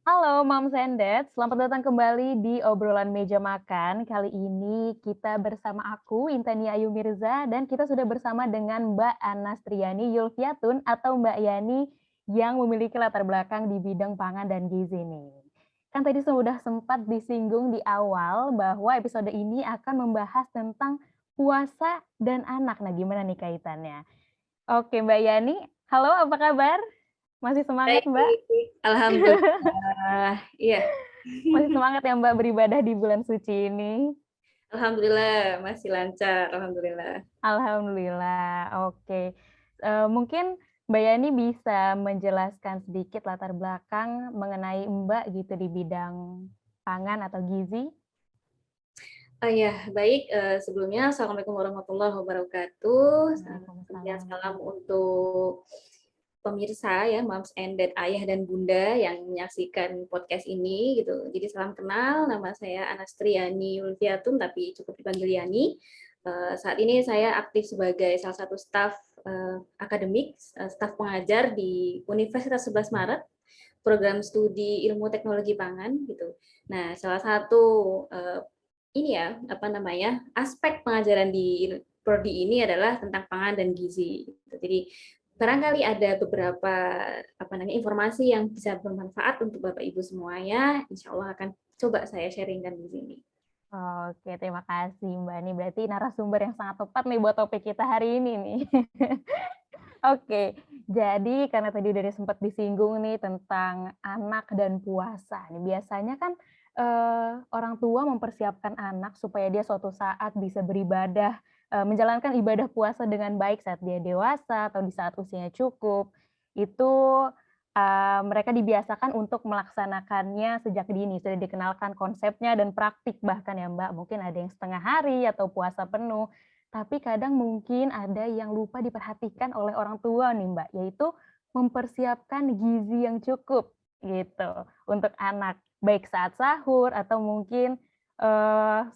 Halo Moms and Dad, selamat datang kembali di obrolan meja makan. Kali ini kita bersama aku, Intania Ayu Mirza, dan kita sudah bersama dengan Mbak Anastriani Yulfiatun atau Mbak Yani yang memiliki latar belakang di bidang pangan dan gizi nih. Kan tadi sudah sempat disinggung di awal bahwa episode ini akan membahas tentang puasa dan anak. Nah, gimana nih kaitannya? Oke, Mbak Yani, halo apa kabar? Masih semangat, Baik, Mbak? alhamdulillah. Iya, Masih semangat ya Mbak beribadah di bulan suci ini? alhamdulillah masih lancar, alhamdulillah. Alhamdulillah, oke. Mungkin Mbak Yani bisa menjelaskan sedikit latar belakang mengenai Mbak gitu di bidang pangan atau gizi? Oh ya, baik. Sebelumnya, Assalamualaikum warahmatullahi wabarakatuh. Sekian Waalaikumsalam. salam untuk pemirsa ya, Moms and Dad, ayah dan bunda yang menyaksikan podcast ini gitu. Jadi salam kenal, nama saya Anastriani Yulfiatun, tapi cukup dipanggil Yani. Saat ini saya aktif sebagai salah satu staf akademik, staf pengajar di Universitas 11 Maret, program studi ilmu teknologi pangan gitu. Nah, salah satu ini ya apa namanya aspek pengajaran di prodi ini adalah tentang pangan dan gizi. Gitu. Jadi barangkali ada beberapa apa namanya informasi yang bisa bermanfaat untuk Bapak Ibu semuanya. Insya Allah akan coba saya sharingkan di sini. Oke, terima kasih Mbak. Ini berarti narasumber yang sangat tepat nih buat topik kita hari ini nih. Oke, jadi karena tadi udah sempat disinggung nih tentang anak dan puasa. Nih biasanya kan, orang tua mempersiapkan anak supaya dia suatu saat bisa beribadah, menjalankan ibadah puasa dengan baik saat dia dewasa atau di saat usianya cukup. Itu, mereka dibiasakan untuk melaksanakannya sejak dini, sudah dikenalkan konsepnya dan praktik bahkan ya Mbak, mungkin ada yang setengah hari atau puasa penuh. Tapi kadang mungkin ada yang lupa diperhatikan oleh orang tua nih Mbak, yaitu mempersiapkan gizi yang cukup gitu untuk anak, baik saat sahur atau mungkin,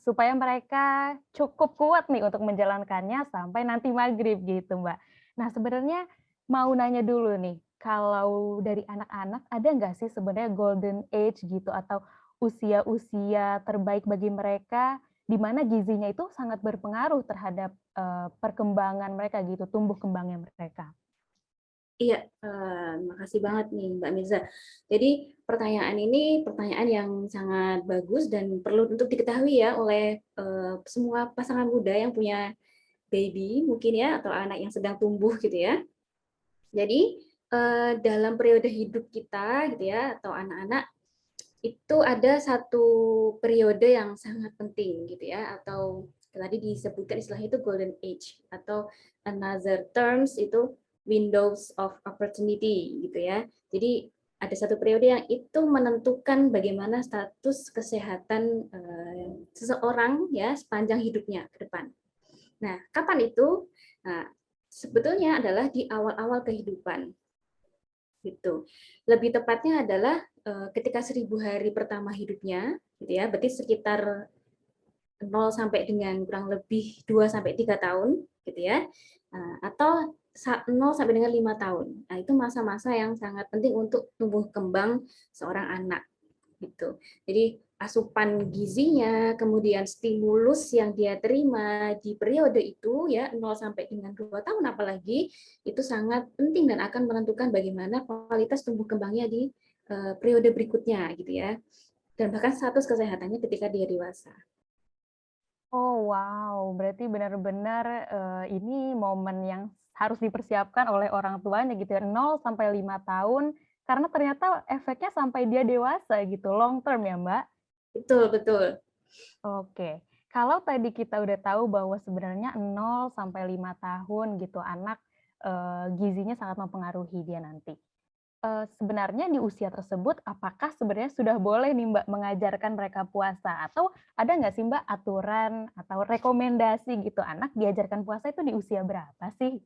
supaya mereka cukup kuat nih untuk menjalankannya sampai nanti maghrib gitu Mbak. Nah sebenarnya mau nanya dulu nih, kalau dari anak-anak ada nggak sih sebenarnya golden age gitu atau usia-usia terbaik bagi mereka di mana gizinya itu sangat berpengaruh terhadap, perkembangan mereka gitu, tumbuh kembangnya mereka. Iya, makasih banget nih Mbak Mirza. Jadi pertanyaan ini pertanyaan yang sangat bagus dan perlu untuk diketahui ya oleh semua pasangan muda yang punya baby mungkin ya atau anak yang sedang tumbuh gitu ya. Jadi dalam periode hidup kita gitu ya atau anak-anak itu ada satu periode yang sangat penting gitu ya atau tadi disebutkan istilahnya itu golden age atau another terms itu windows of opportunity gitu ya. Jadi ada satu periode yang itu menentukan bagaimana status kesehatan seseorang ya sepanjang hidupnya ke depan. Nah, kapan itu? Nah, sebetulnya adalah di awal-awal kehidupan gitu. Lebih tepatnya adalah ketika 1000 hari pertama hidupnya, gitu ya, berarti sekitar 0 sampai dengan kurang lebih 2 sampai 3 tahun, gitu ya, atau 0 sampai dengan 5 tahun. Nah, itu masa-masa yang sangat penting untuk tumbuh kembang seorang anak gitu. Jadi asupan gizinya, kemudian stimulus yang dia terima di periode itu ya 0 sampai dengan 2 tahun apalagi itu sangat penting dan akan menentukan bagaimana kualitas tumbuh kembangnya di periode berikutnya gitu ya. Dan bahkan status kesehatannya ketika dia dewasa. Oh wow, berarti benar-benar, ini momen yang harus dipersiapkan oleh orang tuanya gitu ya, 0 sampai 5 tahun, karena ternyata efeknya sampai dia dewasa gitu, long term ya, Mbak? Betul, betul. Oke, kalau tadi kita udah tahu bahwa sebenarnya 0 sampai 5 tahun gitu anak, gizinya sangat mempengaruhi dia nanti. Sebenarnya di usia tersebut apakah sebenarnya sudah boleh nih Mbak mengajarkan mereka puasa? Atau ada nggak sih Mbak aturan atau rekomendasi gitu, anak diajarkan puasa itu di usia berapa sih?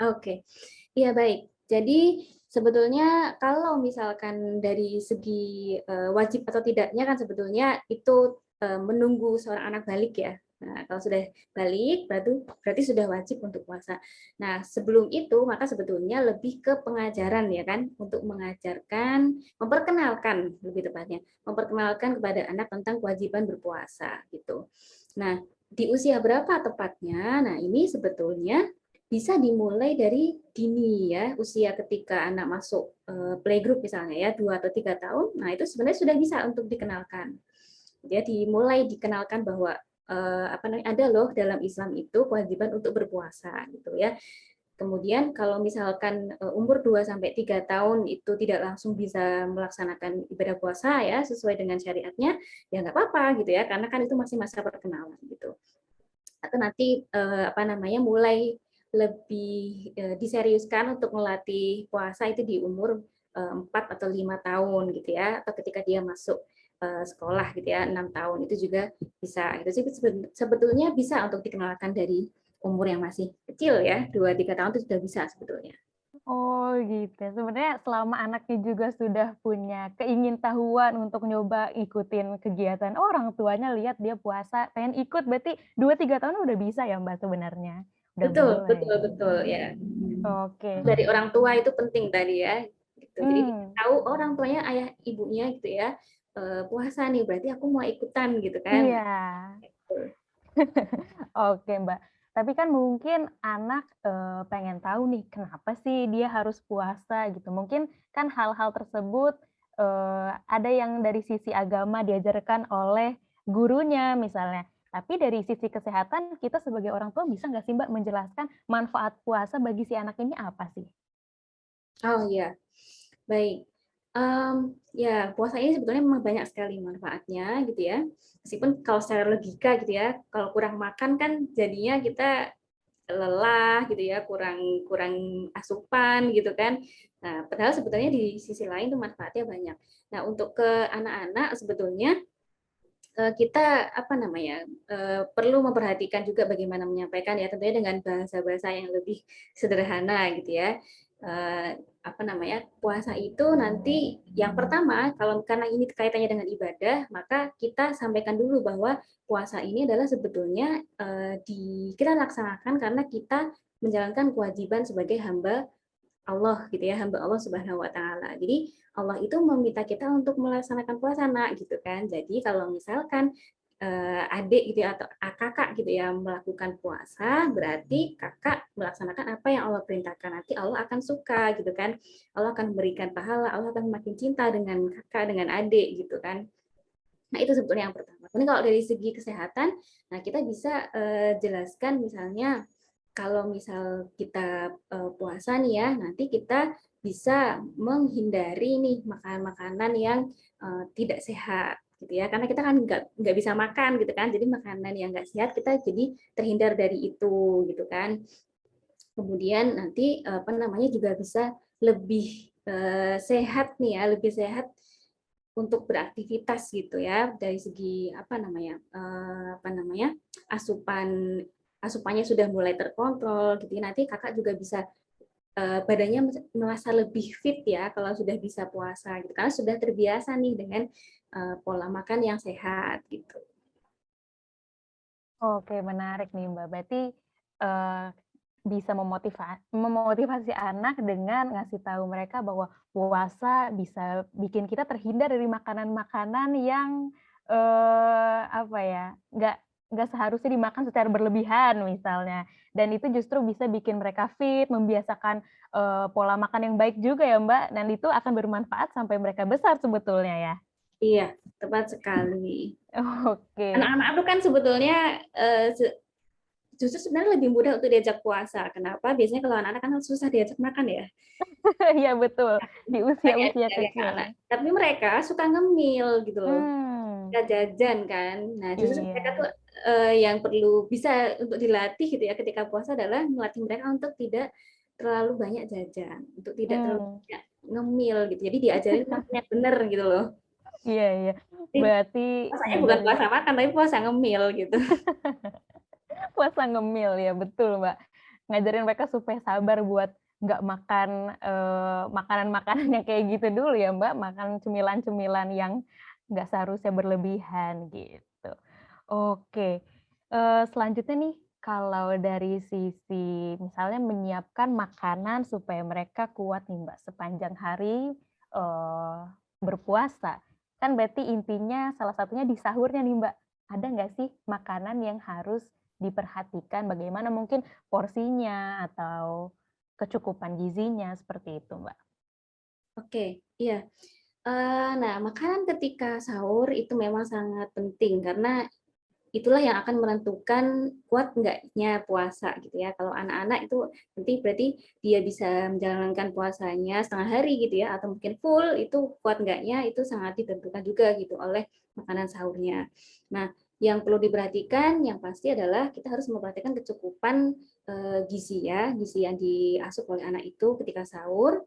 Oke. Iya baik. Jadi sebetulnya kalau misalkan dari segi wajib atau tidaknya kan sebetulnya itu menunggu seorang anak balik ya. Nah, kalau sudah balik berarti sudah wajib untuk puasa. Nah, sebelum itu maka sebetulnya lebih ke pengajaran ya kan, untuk mengajarkan, memperkenalkan lebih tepatnya, memperkenalkan kepada anak tentang kewajiban berpuasa gitu. Nah, di usia berapa tepatnya? Nah, ini sebetulnya bisa dimulai dari dini ya, usia ketika anak masuk playgroup misalnya ya, 2 atau 3 tahun. Nah, itu sebenarnya sudah bisa untuk dikenalkan. Ya, dimulai dikenalkan bahwa ada loh dalam Islam itu kewajiban untuk berpuasa gitu ya. Kemudian kalau misalkan umur 2 sampai 3 tahun itu tidak langsung bisa melaksanakan ibadah puasa ya sesuai dengan syariatnya, ya nggak apa-apa gitu ya, karena kan itu masih masa perkenalan gitu. Atau nanti mulai lebih diseriuskan untuk melatih puasa itu di umur 4 atau 5 tahun gitu ya, atau ketika dia masuk sekolah gitu ya, 6 tahun itu juga bisa. Itu sih sebetulnya bisa untuk dikenalkan dari umur yang masih kecil ya, 2 3 tahun itu sudah bisa sebetulnya. Oh gitu ya, sebenarnya selama anaknya juga sudah punya keingintahuan untuk nyoba ikutin kegiatan orang tuanya lihat dia puasa, pengen ikut berarti 2 3 tahun udah bisa ya Mbak sebenarnya? Udah Betul, boleh. betul, betul ya. Oke. Dari orang tua itu penting tadi ya. Gitu. Jadi Mmm, tahu orang tuanya, ayah ibunya gitu ya, puasa nih berarti aku mau ikutan gitu kan. iya. Nah, gitu. Oke, Mbak. Tapi kan mungkin anak, pengen tahu nih, kenapa sih dia harus puasa gitu. Mungkin kan hal-hal tersebut, ada yang dari sisi agama diajarkan oleh gurunya misalnya. Tapi dari sisi kesehatan, kita sebagai orang tua bisa nggak sih, Mbak, menjelaskan manfaat puasa bagi si anak ini apa sih? Oh iya, baik. Ya puasa ini sebetulnya memang banyak sekali manfaatnya gitu ya. Meskipun kalau secara logika gitu ya, kalau kurang makan kan jadinya kita lelah gitu ya, kurang kurang asupan gitu kan. Nah, padahal sebetulnya di sisi lain tuh manfaatnya banyak. Nah, untuk ke anak-anak sebetulnya kita perlu memperhatikan juga bagaimana menyampaikan ya, tentunya dengan bahasa-bahasa yang lebih sederhana gitu ya. Puasa itu nanti yang pertama, kalau karena ini kaitannya dengan ibadah, maka kita sampaikan dulu bahwa puasa ini adalah sebetulnya kita laksanakan karena kita menjalankan kewajiban sebagai hamba Allah gitu ya, hamba Allah Subhanahu wa taala. Jadi Allah itu meminta kita untuk melaksanakan puasa nak gitu kan. Jadi kalau misalkan adik gitu ya atau kakak gitu ya melakukan puasa, berarti kakak melaksanakan apa yang Allah perintahkan. Nanti Allah akan suka gitu kan. Allah akan memberikan pahala, Allah akan makin cinta dengan kakak, dengan adik gitu kan. Nah, itu sebetulnya yang pertama. Kemudian kalau dari segi kesehatan, nah kita bisa jelaskan misalnya kalau misal kita puasa nih ya, nanti kita bisa menghindari nih makanan-makanan yang tidak sehat gitu ya, karena kita kan nggak bisa makan gitu kan, jadi makanan yang nggak sehat kita jadi terhindar dari itu gitu kan. Kemudian nanti juga bisa lebih sehat nih ya, lebih sehat untuk beraktivitas gitu ya dari segi asupan asupannya sudah mulai terkontrol gitu ya. Nanti kakak juga bisa badannya merasa lebih fit ya kalau sudah bisa puasa gitu karena sudah terbiasa nih dengan pola makan yang sehat gitu. Oke, menarik nih, Mbak. Berarti, eee, bisa memotivasi anak dengan ngasih tahu mereka bahwa puasa bisa bikin kita terhindar dari makanan-makanan yang, apa ya, nggak seharusnya dimakan secara berlebihan misalnya. Dan itu justru bisa bikin mereka fit, membiasakan, pola makan yang baik juga ya, Mbak, dan itu akan bermanfaat sampai mereka besar sebetulnya ya? Iya, tepat sekali. Oke. Anak-anak itu kan sebetulnya justru sebenarnya lebih mudah untuk diajak puasa. Kenapa? Biasanya kalau anak-anak kan susah diajak makan ya. Iya betul, di Banyak usia-usia dari kecil. anak. Tapi mereka suka ngemil gitu loh. Mmm, Suka jajan kan. Nah, justru mereka iya, tuh yang perlu bisa untuk dilatih gitu ya ketika puasa adalah melatih mereka untuk tidak terlalu banyak jajan, untuk tidak terlalu mmm, banyak ngemil gitu. Jadi diajarin makan yang bener gitu loh. iya iya. Jadi Berarti puasanya bukan ngajarin puasa makan tapi puasa ngemil gitu. puasa ngemil, ya betul, Mbak. Ngajarin mereka supaya sabar buat nggak makan, makanan-makanan yang kayak gitu dulu ya, Mbak, makan cemilan-cemilan yang nggak seharusnya berlebihan, gitu. Oke. Selanjutnya nih, kalau dari sisi misalnya menyiapkan makanan supaya mereka kuat nih, Mbak, sepanjang hari, berpuasa. Kan berarti intinya salah satunya di sahurnya nih, Mbak. Ada nggak sih makanan yang harus diperhatikan bagaimana mungkin porsinya atau kecukupan gizinya, seperti itu, Mbak? Oke, iya. Nah, makanan ketika sahur itu memang sangat penting karena itulah yang akan menentukan kuat enggaknya puasa gitu ya. Kalau anak-anak itu nanti berarti dia bisa menjalankan puasanya setengah hari gitu ya, atau mungkin full, itu kuat enggaknya itu sangat ditentukan juga gitu oleh makanan sahurnya. Nah, yang perlu diperhatikan yang pasti adalah kita harus memperhatikan kecukupan gizi ya, gizi yang diasup oleh anak itu ketika sahur.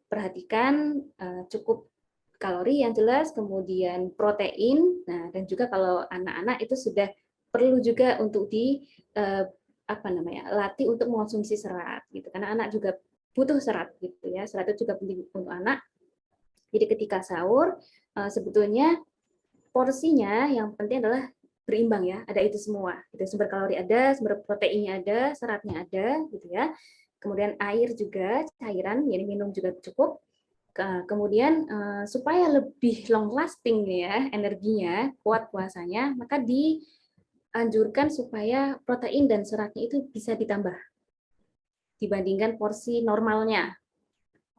Perhatikan cukup kalori yang jelas, kemudian protein, nah dan juga kalau anak-anak itu sudah perlu juga untuk di apa namanya latih untuk mengonsumsi serat gitu, karena anak juga butuh serat gitu ya, serat itu juga penting untuk anak. Jadi ketika sahur sebetulnya porsinya yang penting adalah berimbang ya, ada itu semua, gitu. Sumber kalori ada, sumber proteinnya ada, seratnya ada, gitu ya. Kemudian air juga, cairan, jadi minum juga cukup. Kemudian supaya lebih long lasting ya energinya, kuat puasanya, maka dianjurkan supaya protein dan seratnya itu bisa ditambah dibandingkan porsi normalnya.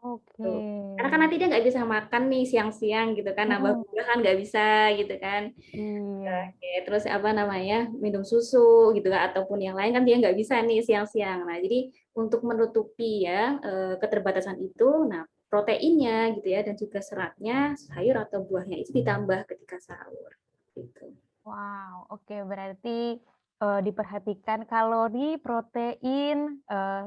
Oke. Tuh. Karena kan nanti dia nggak bisa makan nih siang-siang gitu kan, nambah Mhm, gula kan nggak bisa gitu kan. iya. Oke, terus apa namanya minum susu gitu kan ataupun yang lain kan dia nggak bisa nih siang-siang. Nah jadi untuk menutupi ya keterbatasan itu, nah proteinnya gitu ya dan juga seratnya sayur atau buahnya itu ditambah ketika sahur. Gitu. Wow, oke berarti, diperhatikan kalori, protein,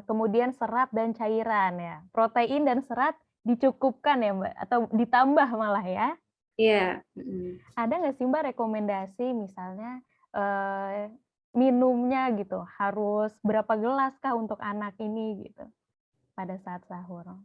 kemudian serat dan cairan ya. Protein dan serat dicukupkan ya, Mbak, atau ditambah malah ya? Iya. Mm. Ada nggak sih, Mbak, rekomendasi misalnya, eee, minumnya gitu, harus berapa gelas kah untuk anak ini gitu, pada saat sahur?